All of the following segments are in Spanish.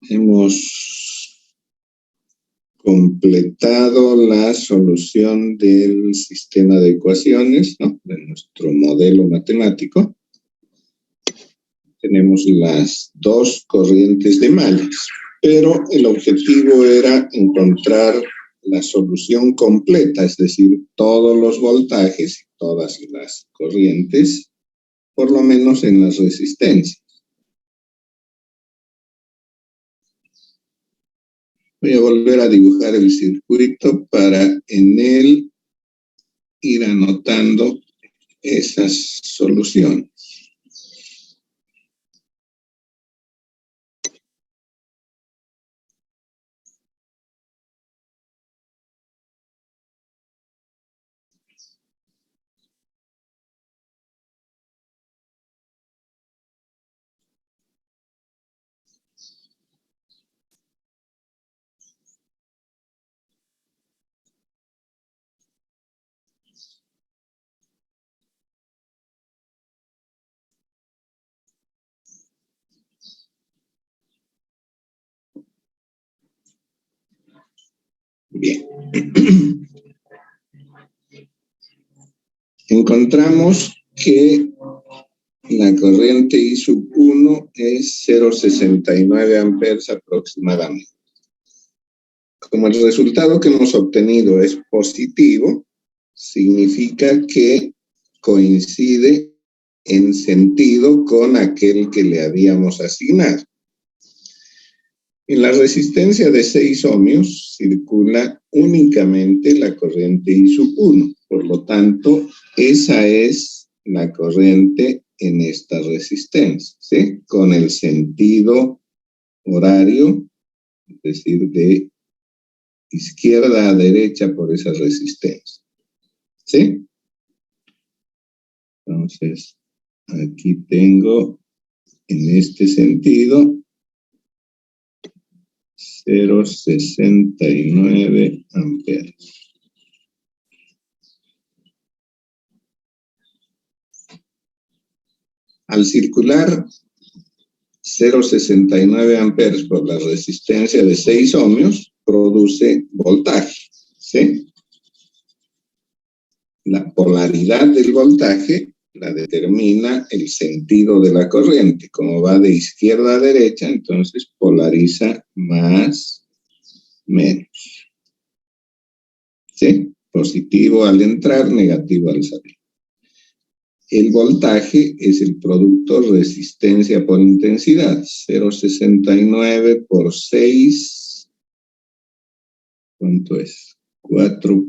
Hemos completado la solución del sistema de ecuaciones, ¿no?, de nuestro modelo matemático. Tenemos las dos corrientes de mallas, pero el objetivo era encontrar la solución completa, es decir, todos los voltajes y todas las corrientes, por lo menos en las resistencias. Voy a volver a dibujar el circuito para en él ir anotando esas soluciones. Bien. Encontramos que la corriente I sub 1 es 0,69 amperes aproximadamente. Como el resultado que hemos obtenido es positivo, significa que coincide en sentido con aquel que le habíamos asignado. En la resistencia de 6 ohmios circula únicamente la corriente I sub 1. Por lo tanto, esa es la corriente en esta resistencia, ¿sí?, con el sentido horario, es decir, de izquierda a derecha por esa resistencia, ¿sí? Entonces, aquí tengo en este sentido 0,69 amperes. Al circular 0,69 amperes por la resistencia de 6 ohmios, produce voltaje, ¿sí? La polaridad del voltaje la determina el sentido de la corriente. Como va de izquierda a derecha, entonces polariza más, menos. ¿Sí? Positivo al entrar, negativo al salir. El voltaje es el producto resistencia por intensidad. 0,69 por 6. ¿Cuánto es? 4.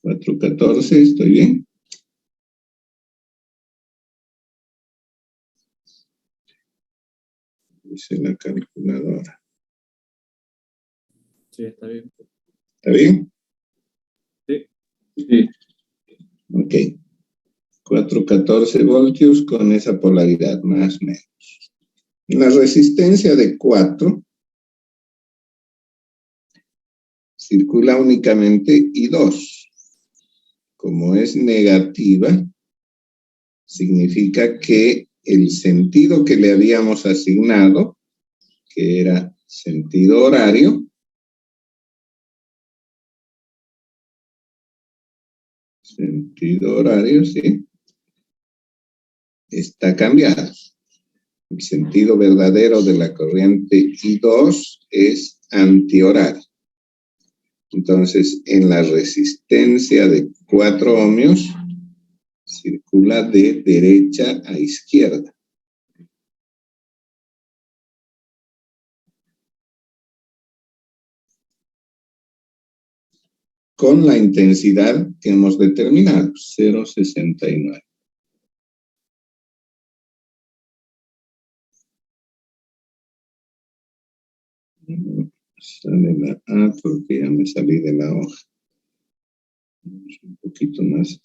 4,14, ¿estoy bien? Dice la calculadora. Sí, está bien. ¿Está bien? Sí. Sí. Ok. 4,14 voltios con esa polaridad, más o menos. La resistencia de 4 circula únicamente I2. Como es negativa, significa que el sentido que le habíamos asignado, que era sentido horario, sí, está cambiado. El sentido verdadero de la corriente I2 es antihorario. Entonces, en la resistencia de 4 ohmios, circula de derecha a izquierda. Con la intensidad que hemos determinado, 0,69. Sale la A porque ya me salí de la hoja. Un poquito más.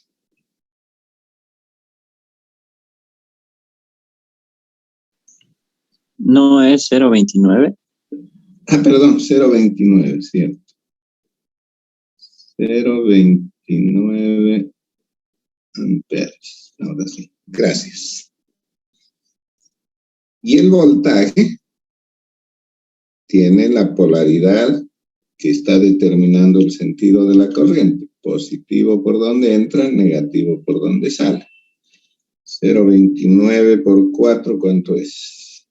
¿No es 0,29? Ah, perdón, 0,29, cierto. 0.29 amperes. Ahora sí, gracias. Y el voltaje tiene la polaridad que está determinando el sentido de la corriente. Positivo por donde entra, negativo por donde sale. 0.29 por 4, ¿cuánto es?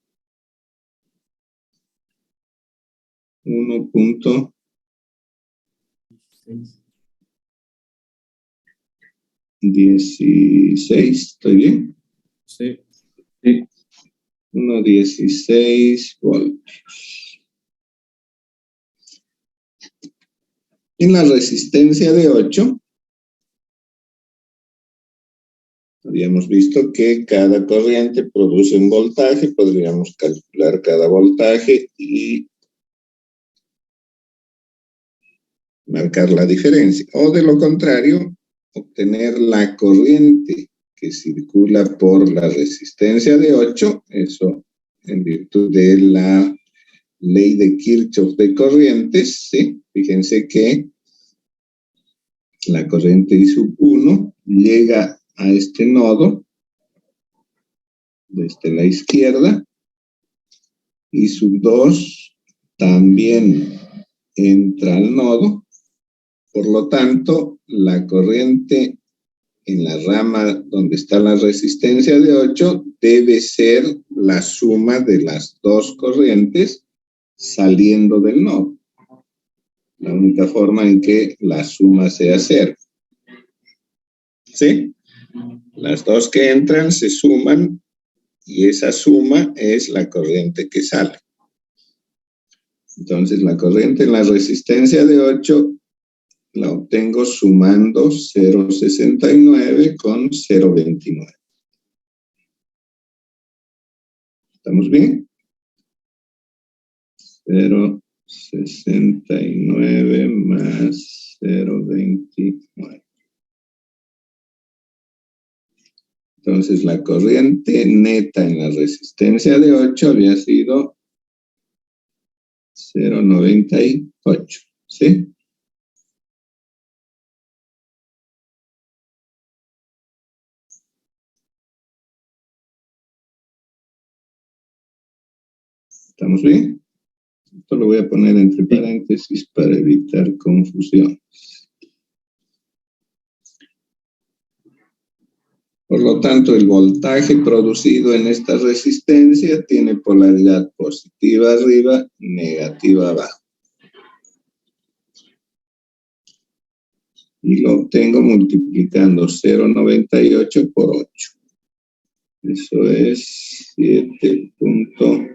1.16, ¿estoy bien? Sí. Sí. 1.16 voltios. En la resistencia de 8, habíamos visto que cada corriente produce un voltaje, podríamos calcular cada voltaje y marcar la diferencia. O de lo contrario, obtener la corriente que circula por la resistencia de 8, eso en virtud de la ley de Kirchhoff de corrientes, ¿sí? Fíjense que la corriente I sub 1 llega a este nodo desde la izquierda, I sub 2 también entra al nodo, por lo tanto, la corriente en la rama donde está la resistencia de 8 debe ser la suma de las dos corrientes saliendo del nodo. La única forma en que la suma sea 0. ¿Sí? Las dos que entran se suman y esa suma es la corriente que sale. Entonces, la corriente en la resistencia de 8 la obtengo sumando 0.69 con 0.29. ¿Estamos bien? 0.69 más 0.29. Entonces, la corriente neta en la resistencia de 8 había sido 0.98, ¿sí? ¿Estamos bien? Esto lo voy a poner entre paréntesis para evitar confusión. Por lo tanto, el voltaje producido en esta resistencia tiene polaridad positiva arriba, negativa abajo. Y lo obtengo multiplicando 0.98 por 8. Eso es 7.6.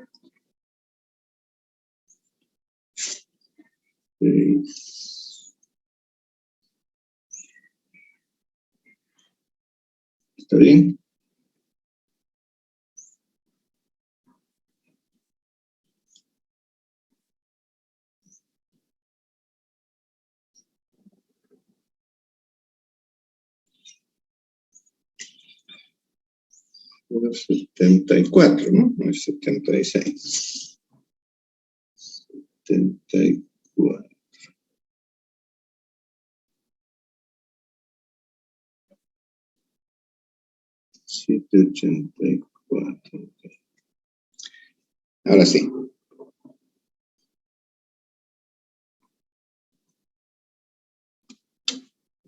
¿Está bien? Por 74, ¿no? No es 76. 74. $7.84. Ahora sí.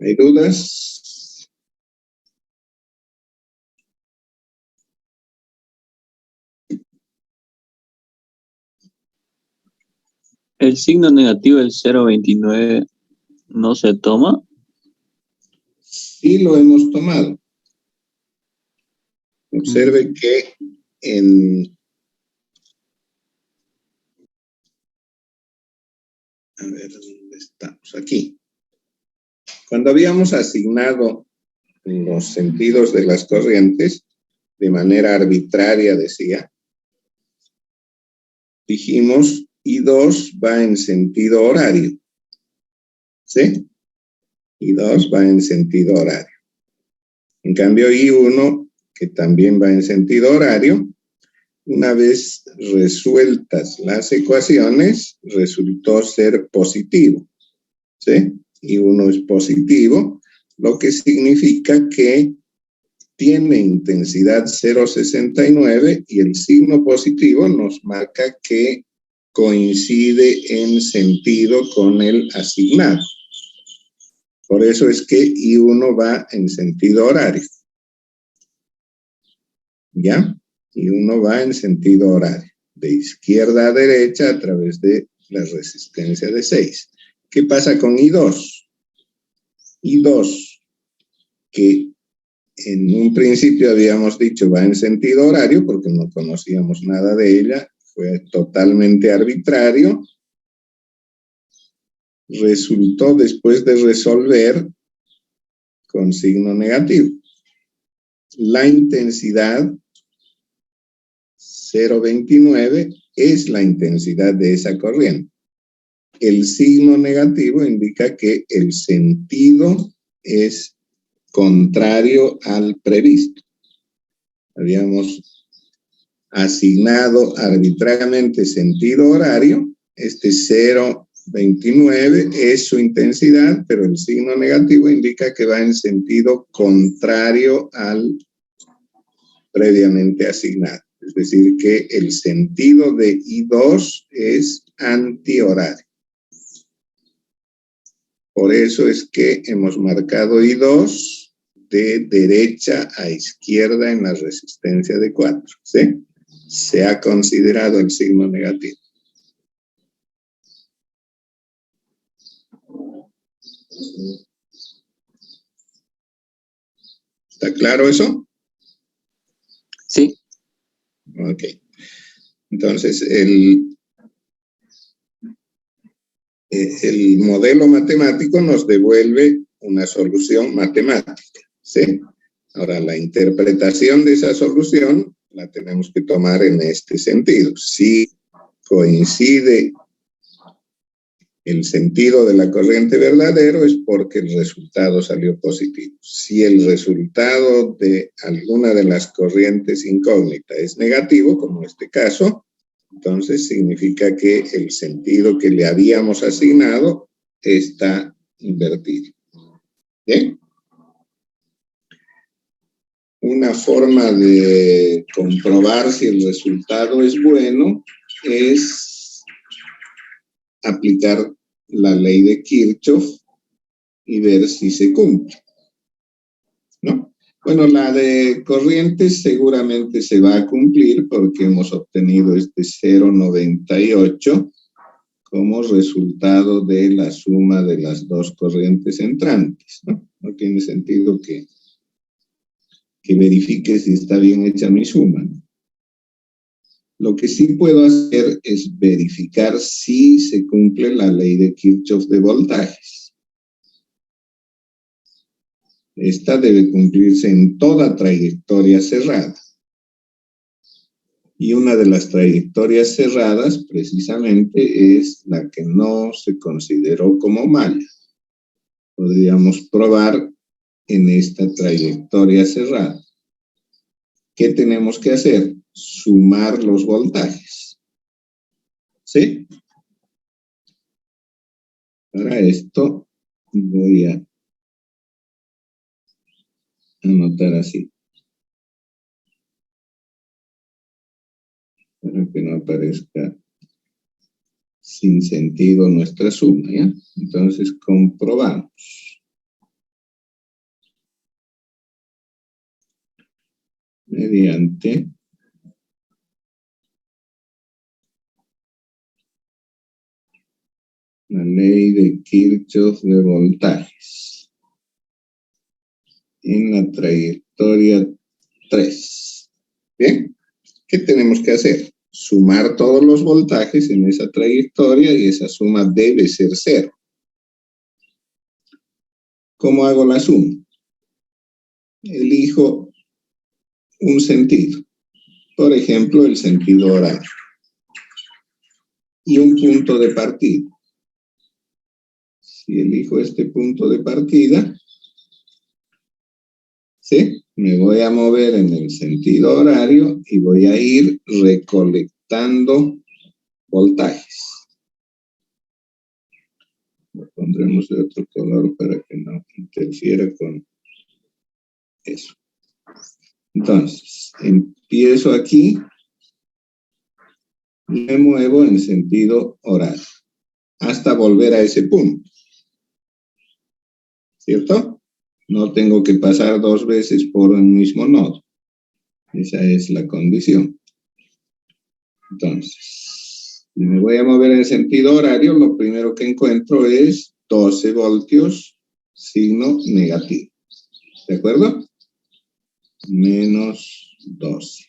¿Hay dudas? ¿El signo negativo del 0.29 no se toma? Sí lo hemos tomado. Observe que a ver, ¿dónde estamos? Aquí. Cuando habíamos asignado los sentidos de las corrientes, de manera arbitraria, dijimos I2 va en sentido horario. ¿Sí? I2 va en sentido horario. En cambio, I1, que también va en sentido horario, una vez resueltas las ecuaciones, resultó ser positivo. ¿Sí? y uno es positivo, lo que significa que tiene intensidad 0,69 y el signo positivo nos marca que coincide en sentido con el asignado. Por eso es que I1 va en sentido horario. ¿Ya? I1 va en sentido horario, de izquierda a derecha a través de la resistencia de 6. ¿Qué pasa con I2? I2, que en un principio habíamos dicho va en sentido horario porque no conocíamos nada de ella, fue totalmente arbitrario, resultó después de resolver con signo negativo. La intensidad 0,29 es la intensidad de esa corriente. El signo negativo indica que el sentido es contrario al previsto. Habíamos asignado arbitrariamente sentido horario, este 0,29 es su intensidad, pero el signo negativo indica que va en sentido contrario al previamente asignado. Es decir, que el sentido de I2 es antihorario. Por eso es que hemos marcado I2 de derecha a izquierda en la resistencia de 4. ¿Sí? Se ha considerado el signo negativo. ¿Está claro eso? Sí. Ok. Entonces, el modelo matemático nos devuelve una solución matemática, ¿sí? Ahora, la interpretación de esa solución la tenemos que tomar en este sentido. Si coincide el sentido de la corriente verdadero es porque el resultado salió positivo. Si el resultado de alguna de las corrientes incógnitas es negativo, como en este caso, entonces significa que el sentido que le habíamos asignado está invertido. ¿Bien? Una forma de comprobar si el resultado es bueno es aplicar la ley de Kirchhoff y ver si se cumple, ¿no? Bueno, la de corrientes seguramente se va a cumplir porque hemos obtenido este 0,98 como resultado de la suma de las dos corrientes entrantes, ¿no? No tiene sentido que verifique si está bien hecha mi suma, ¿no? Lo que sí puedo hacer es verificar si se cumple la ley de Kirchhoff de voltajes. Esta debe cumplirse en toda trayectoria cerrada. Y una de las trayectorias cerradas precisamente es la que no se consideró como malla. Podríamos probar en esta trayectoria cerrada. ¿Qué tenemos que hacer? Sumar los voltajes. ¿Sí? Para esto voy a anotar así. Para que no aparezca sin sentido nuestra suma, ¿ya? Entonces comprobamos. Mediante la ley de Kirchhoff de voltajes en la trayectoria 3. ¿Bien? ¿Qué tenemos que hacer? Sumar todos los voltajes en esa trayectoria y esa suma debe ser 0. ¿Cómo hago la suma? Elijo un sentido. Por ejemplo, el sentido horario. Y un punto de partida. Si elijo este punto de partida, ¿sí? Me voy a mover en el sentido horario y voy a ir recolectando voltajes. Voy pondremos de otro color para que no interfiera con eso. Entonces, empiezo aquí, me muevo en sentido horario, hasta volver a ese punto. ¿Cierto? No tengo que pasar 2 veces por el mismo nodo. Esa es la condición. Entonces, si me voy a mover en sentido horario, lo primero que encuentro es 12 voltios, signo negativo. ¿De acuerdo? Menos 12.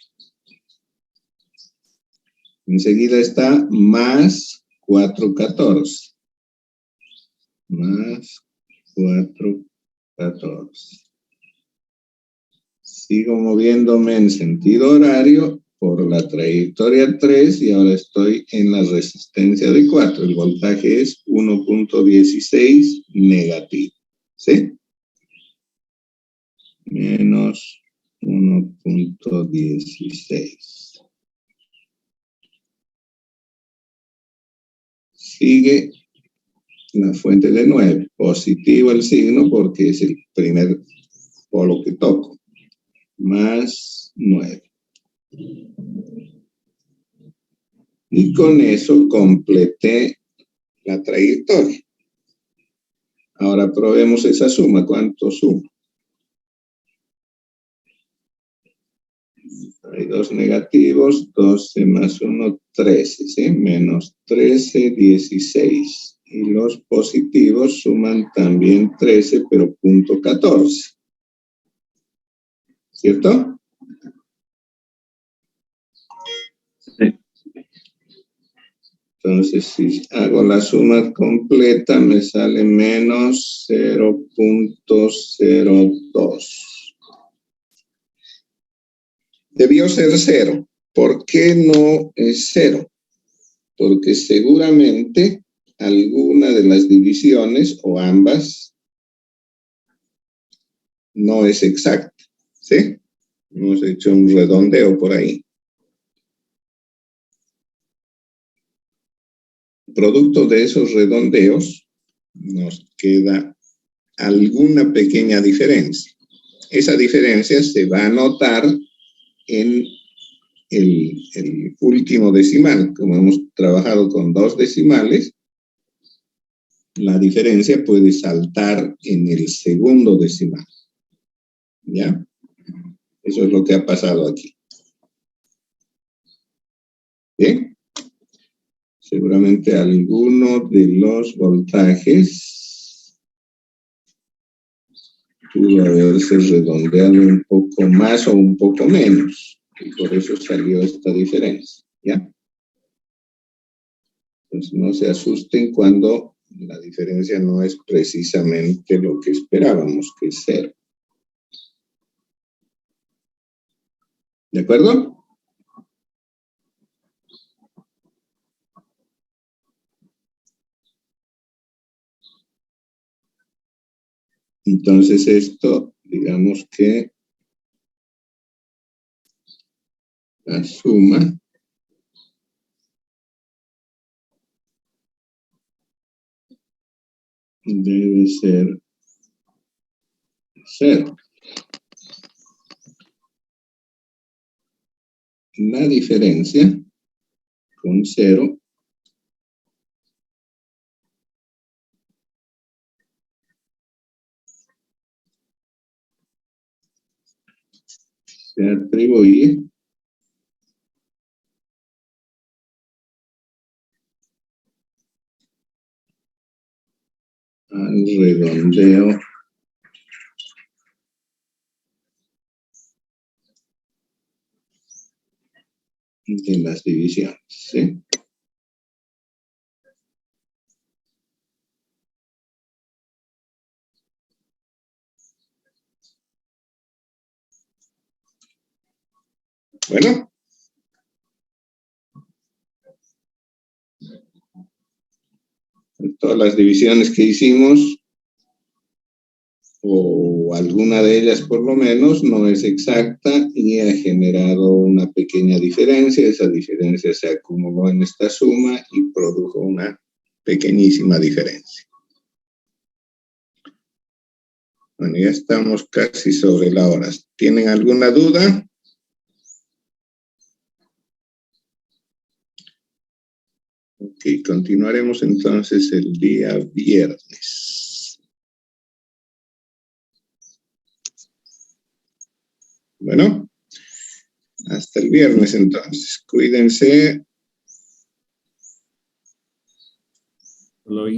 Enseguida está más 414. Más 414. Sigo moviéndome en sentido horario por la trayectoria 3 y ahora estoy en la resistencia de 4. El voltaje es 1.16 negativo. ¿Sí? Menos 1.16. Sigue la fuente de 9. Positivo el signo porque es el primer polo que toco. Más 9. Y con eso completé la trayectoria. Ahora probemos esa suma. ¿Cuánto suma? Hay 2 negativos, 12 más 1, 13, ¿sí? Menos 13, 16. Y los positivos suman también 13, pero punto 14. ¿Cierto? Sí. Entonces, si hago la suma completa, me sale menos 0.02. Debió ser 0. ¿Por qué no es 0? Porque seguramente alguna de las divisiones o ambas no es exacta, ¿sí? Hemos hecho un redondeo por ahí. Producto de esos redondeos nos queda alguna pequeña diferencia. Esa diferencia se va a notar en el último decimal. Como hemos trabajado con 2 decimales, la diferencia puede saltar en el segundo decimal. ¿Ya? Eso es lo que ha pasado aquí. ¿Bien? Seguramente alguno de los voltajes pudo haberse redondeado un poco más o un poco menos. Y por eso salió esta diferencia. ¿Ya? Entonces no se asusten cuando la diferencia no es precisamente lo que esperábamos, que es 0. ¿De acuerdo? Entonces esto, digamos que la suma debe ser 0. La diferencia con 0 se atribuye al redondeo de las divisiones, ¿sí? Bueno. Todas las divisiones que hicimos, o alguna de ellas por lo menos, no es exacta y ha generado una pequeña diferencia. Esa diferencia se acumuló en esta suma y produjo una pequeñísima diferencia. Bueno, ya estamos casi sobre la hora. ¿Tienen alguna duda? Ok, continuaremos entonces el día viernes. Bueno, hasta el viernes entonces. Cuídense. Lo